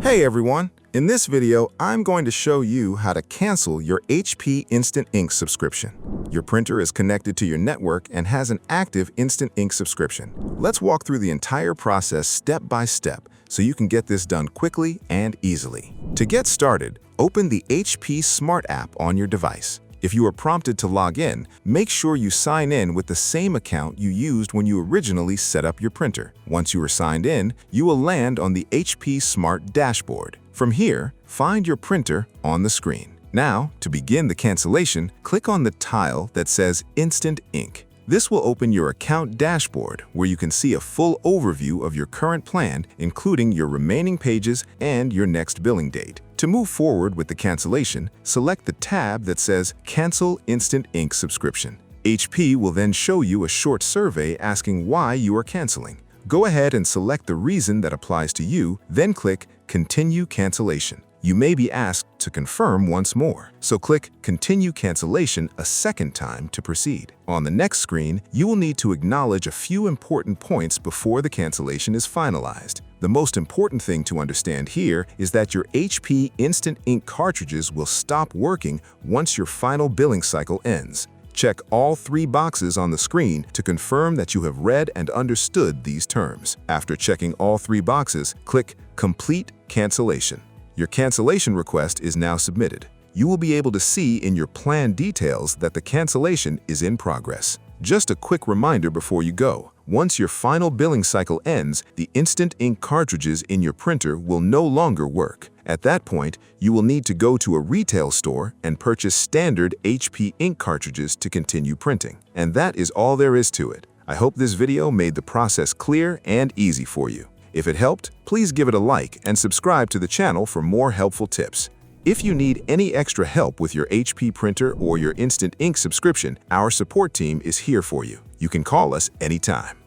Hey everyone! In this video, I'm going to show you how to cancel your HP Instant Ink subscription. Your printer is connected to your network and has an active Instant Ink subscription. Let's walk through the entire process step by step so you can get this done quickly and easily. To get started, open the HP Smart app on your device. If you are prompted to log in, make sure you sign in with the same account you used when you originally set up your printer. Once you are signed in, you will land on the HP Smart dashboard. From here, find your printer on the screen. Now, to begin the cancellation, click on the tile that says Instant Ink. This will open your account dashboard where you can see a full overview of your current plan, including your remaining pages and your next billing date. To move forward with the cancellation, select the tab that says Cancel Instant Ink Subscription. HP will then show you a short survey asking why you are canceling. Go ahead and select the reason that applies to you, then click Continue Cancellation. You may be asked to confirm once more, so click Continue Cancellation a second time to proceed. On the next screen, you will need to acknowledge a few important points before the cancellation is finalized. The most important thing to understand here is that your HP Instant Ink cartridges will stop working once your final billing cycle ends. Check all three boxes on the screen to confirm that you have read and understood these terms. After checking all three boxes, click Complete Cancellation. Your cancellation request is now submitted. You will be able to see in your plan details that the cancellation is in progress. Just a quick reminder before you go. Once your final billing cycle ends, the Instant Ink cartridges in your printer will no longer work. At that point, you will need to go to a retail store and purchase standard HP ink cartridges to continue printing. And that is all there is to it. I hope this video made the process clear and easy for you. If it helped, please give it a like and subscribe to the channel for more helpful tips. If you need any extra help with your HP printer or your Instant Ink subscription, our support team is here for you. You can call us anytime.